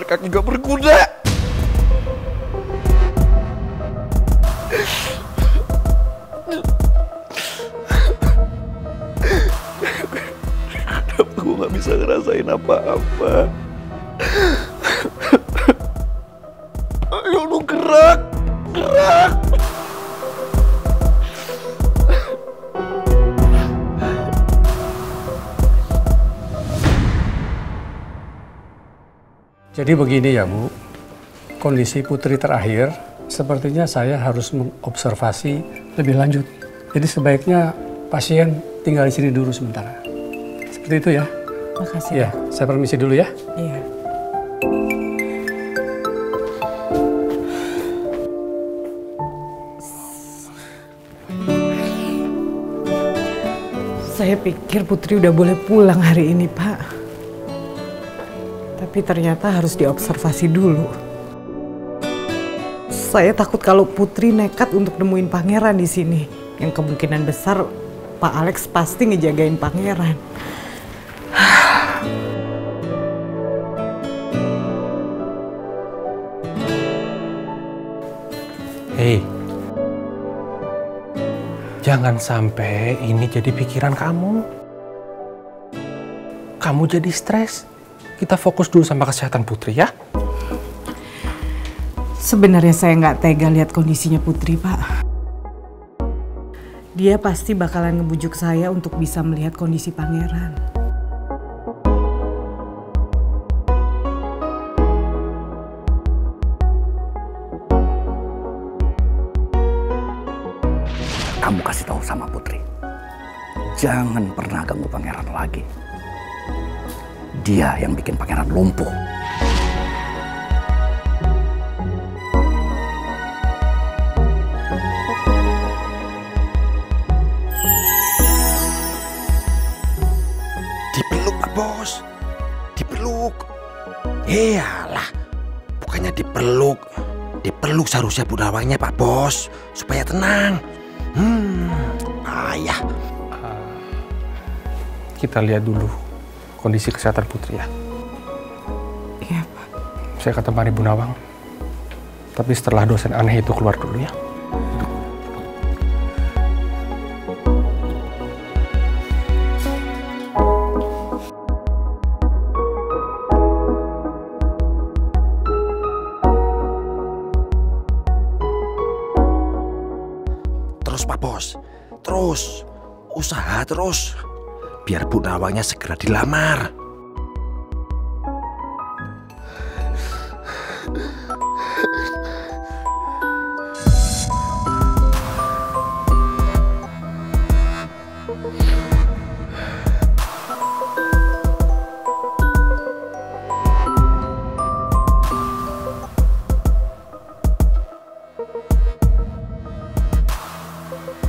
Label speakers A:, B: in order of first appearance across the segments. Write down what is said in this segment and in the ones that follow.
A: kaki gak berguna. Kenapa gue gak bisa ngerasain apa-apa? Ayo lu gerak, gerak.
B: Jadi begini ya Bu, kondisi Putri terakhir sepertinya saya harus mengobservasi lebih lanjut. Jadi sebaiknya pasien tinggal di sini dulu sementara. Seperti itu ya.
C: Makasih.
B: Ya, saya permisi dulu ya.
C: Iya. Saya pikir Putri udah boleh pulang hari ini, Pak. Tapi ternyata harus diobservasi dulu. Saya takut kalau Putri nekat untuk nemuin pangeran di sini. Yang kemungkinan besar Pak Alex pasti ngejagain pangeran.
D: Hei, jangan sampai ini jadi pikiran kamu. Kamu jadi stres. Kita fokus dulu sama kesehatan Putri ya.
C: Sebenarnya saya nggak tega lihat kondisinya Putri, Pak. Dia pasti bakalan ngebujuk saya untuk bisa melihat kondisi pangeran.
A: Kamu kasih tahu sama Putri, jangan pernah ganggu pangeran lagi. Dia yang bikin pangeran lumpuh.
D: Dipeluk Pak Bos, dipeluk. Iyalah, bukannya dipeluk. Dipeluk seharusnya Bu Nawangnya Pak Bos, supaya tenang. Ayah. Kita lihat dulu kondisi kesehatan Putri ya.
C: Iya, Pak.
D: Saya ketemani Bu Nawang. Tapi setelah dosen aneh itu keluar dulu ya. Terus Pak Bos, terus. Usaha terus. Biar Bu Nawangnya segera dilamar.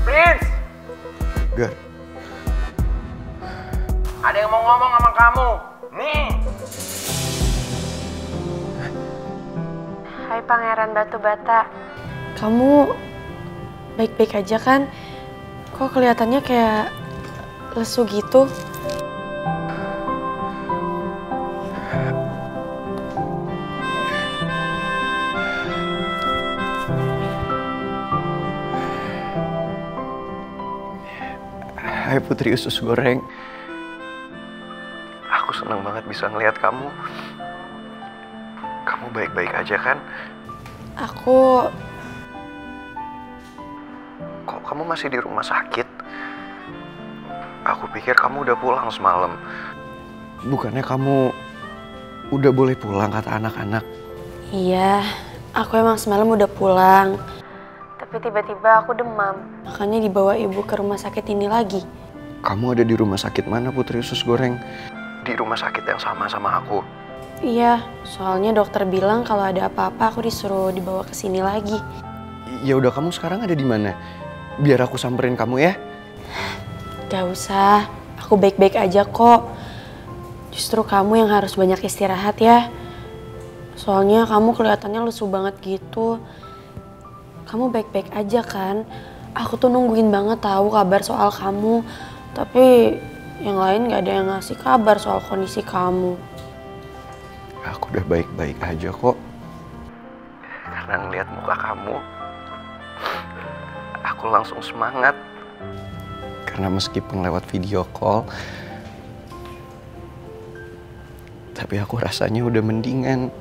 E: Prince!
A: Gar.
E: Ada yang mau ngomong sama kamu. Nih.
F: Hai Pangeran Batu Bata. Kamu baik-baik aja kan? Kok kelihatannya kayak lesu gitu?
A: Hai Putri Usus Goreng. Aku senang banget bisa ngelihat kamu. Kamu baik-baik aja kan?
F: Aku...
A: Kok kamu masih di rumah sakit? Aku pikir kamu udah pulang semalam. Bukannya kamu udah boleh pulang kata anak-anak?
F: Iya, aku emang semalam udah pulang. Tapi tiba-tiba aku demam. Makanya dibawa ibu ke rumah sakit ini lagi.
A: Kamu ada di rumah sakit mana Putri Usus Goreng? Di rumah sakit yang sama aku.
F: Iya, soalnya dokter bilang kalau ada apa-apa aku disuruh dibawa ke sini lagi.
A: Ya udah, kamu sekarang ada di mana? Biar aku samperin kamu ya.
F: Gak usah, aku baik-baik aja kok. Justru kamu yang harus banyak istirahat ya. Soalnya kamu kelihatannya lesu banget gitu. Kamu baik-baik aja kan? Aku tuh nungguin banget tahu kabar soal kamu. Tapi yang lain gak ada yang ngasih kabar soal kondisi kamu.
A: Aku udah baik-baik aja kok. Karena ngeliat muka kamu, aku langsung semangat. Karena meskipun lewat video call, tapi aku rasanya udah mendingan.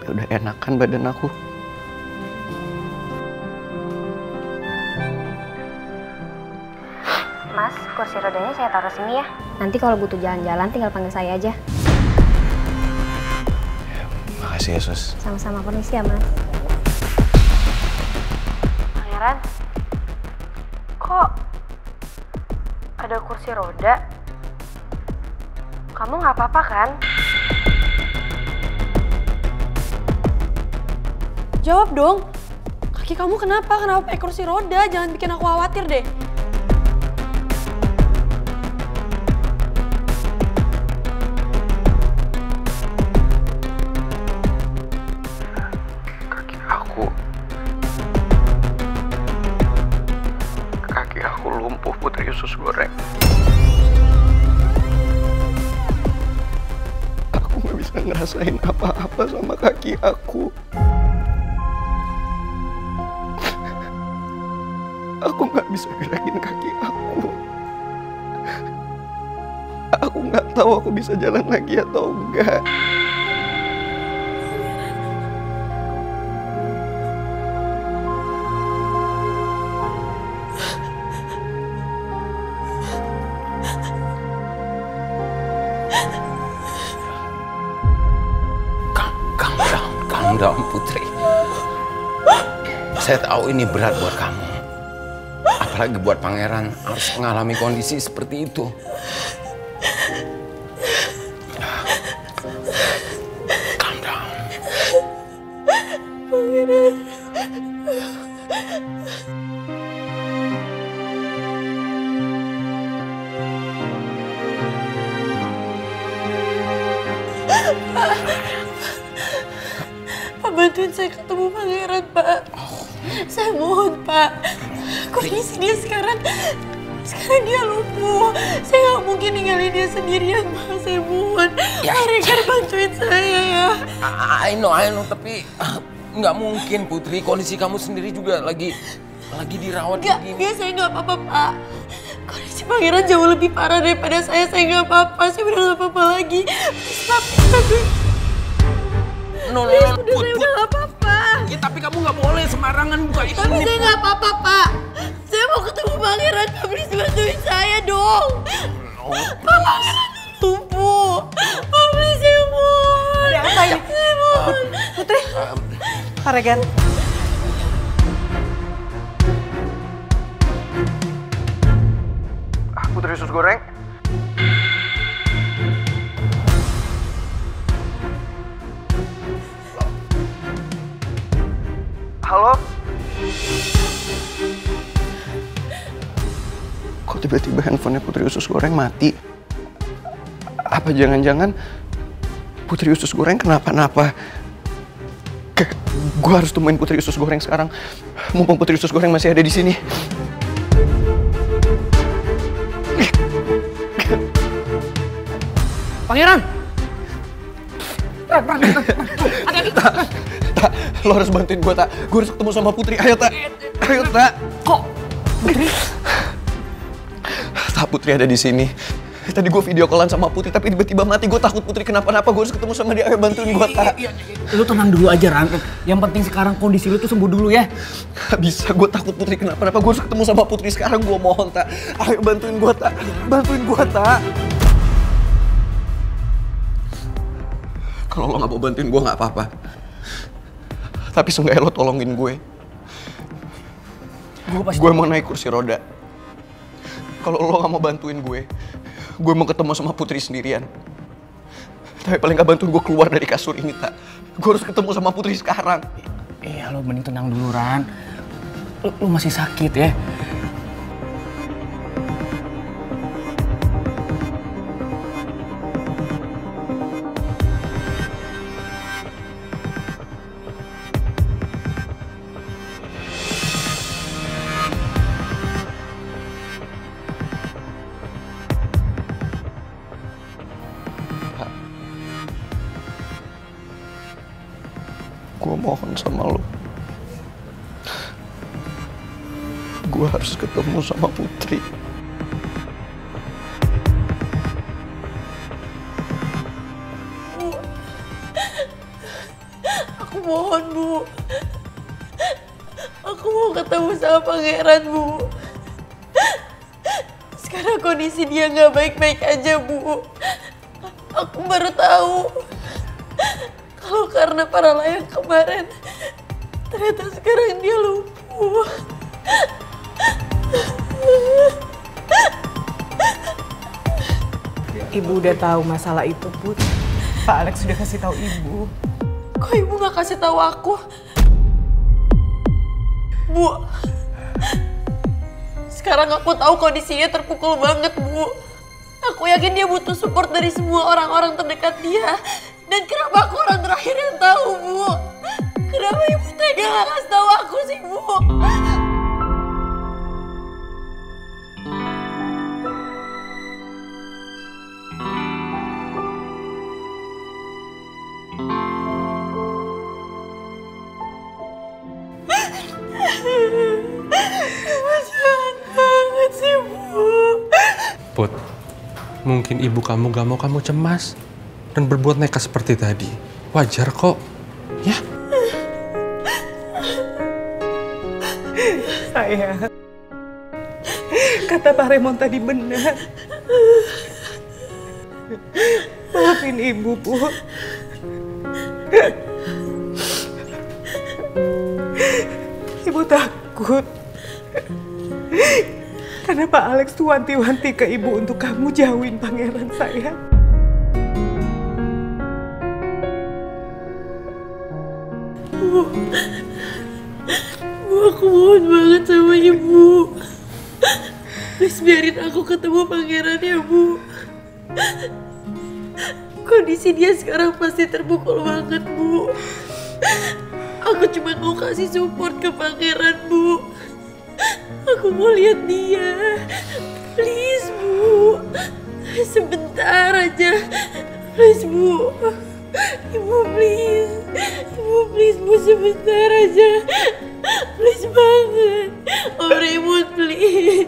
A: Udah enakan badan aku.
G: Mas, kursi rodanya saya taruh sini ya. Nanti kalau butuh jalan-jalan tinggal panggil saya aja.
A: Makasih ya, Sus.
G: Sama-sama, permisi ya, Mas.
F: Pangeran, kok ada kursi roda? Kamu nggak apa-apa kan? Jawab dong. Kaki kamu kenapa? Kenapa pakai kursi roda? Jangan bikin aku khawatir deh.
A: Kaki aku lumpuh, Putri Usus Goreng. Aku gak bisa ngerasain apa-apa sama kaki aku. Aku gak bisa gerakin kaki aku. Aku gak tahu aku bisa jalan lagi atau enggak.
D: Calm down, Putri. Saya tahu ini berat buat kamu. Apalagi buat pangeran harus mengalami kondisi seperti itu. Calm down.
F: Pangeran. Pak, bantuin saya ketemu pangeran, Pak. Saya mohon, Pak. Kondisi dia sekarang dia lumpuh. Saya nggak mungkin ninggalin dia sendirian, Pak. Saya mohon.
D: Ya.
F: Pak Regar, bantuin saya ya.
D: I know, tapi nggak mungkin, Putri. Kondisi kamu sendiri juga lagi dirawat begini.
F: Enggak, saya nggak apa-apa, Pak. Kondisi pangeran jauh lebih parah daripada saya. Saya nggak apa-apa. Saya udah nggak apa-apa lagi.
D: No,
F: Saya udah nggak apa-apa.
D: Ya, tapi kamu nggak boleh sembarangan buka ini.
F: Tapi saya nggak apa-apa, Pak. Saya mau ketemu pangeran. Pak, please bantuin saya dong. Pak, pangeran lumpuh. Pak, please, saya mohon.
C: Ada apa ini?
F: Saya mohon.
C: Putri, Pak Regan.
A: Putri Usus Goreng. Halo? Kok tiba-tiba handphonenya Putri Usus Goreng mati? Apa jangan-jangan Putri Usus Goreng kenapa-napa? Gue harus temuin Putri Usus Goreng sekarang. Mumpung Putri Usus Goreng masih ada di sini.
B: Pangeran!
A: Tak, lo harus bantuin gue, Tak. Gue harus ketemu sama Putri. Ayo, Tak. Ayo, Tak.
B: Kok? Putri?
A: Tak, Putri ada di sini. Tadi gue video callan sama Putri, tapi tiba-tiba mati. Gue takut Putri kenapa-napa. Gue harus ketemu sama dia. Ayo bantuin gue, Tak.
H: Lu tenang dulu aja, Ran. Yang penting sekarang kondisi lu tuh sembuh dulu ya.
A: Gak bisa, gue takut Putri kenapa-napa. Gue harus ketemu sama Putri sekarang. Gue mohon, Tak. Ayo bantuin gue, Tak. Bantuin gue, Tak. Kalau lo gak mau bantuin gue gak apa-apa. Tapi seenggaknya lo tolongin gue. Gue mau naik kursi roda. Kalau lo gak mau bantuin gue mau ketemu sama Putri sendirian. Tapi paling gak bantuin gue keluar dari kasur ini, Tak. Gue harus ketemu sama Putri sekarang.
H: Iya, lo mending tenang dulu, Ran. Lu masih sakit ya.
A: Gue mohon sama lo. Gue harus ketemu sama Putri.
F: Aku mohon, Bu. Aku mau ketemu sama pangeran, Bu. Sekarang kondisi dia nggak baik-baik aja, Bu. Aku baru tahu kalau karena para layang kemarin, ternyata sekarang dia lumpuh.
C: Ibu udah tahu masalah itu, Put. Pak Alex sudah kasih tahu Ibu.
F: Kok Ibu nggak kasih tahu aku? Bu, sekarang aku tahu kondisinya terpukul banget, Bu. Aku yakin dia butuh support dari semua orang-orang terdekat dia. Dan kenapa aku orang terakhir yang tahu, Bu? Kenapa Ibu tega nggak kasih tahu aku sih, Bu? Jahat banget sih, Bu.
I: Put, mungkin ibu kamu gak mau kamu cemas dan berbuat nekat seperti tadi. Wajar kok, ya?
C: Sayang, kata Pak Raymond tadi benar. Maafin Ibu, Bu. Ibu takut. Karena Pak Alex tuh wanti-wanti ke Ibu untuk kamu jauhin pangeran, sayang.
F: Bu, aku mohon banget sama Ibu. Please biarin aku ketemu pangeran ya, Bu. Kondisi dia sekarang pasti terpukul banget, Bu. Aku cuma mau kasih support ke pangeran, Bu. Aku mau lihat dia. Please, Bu. Sebentar aja. Please, Bu. Ibu, please. Ibu, please, Bu. Sebentar aja. Please banget. Om Raymond, please.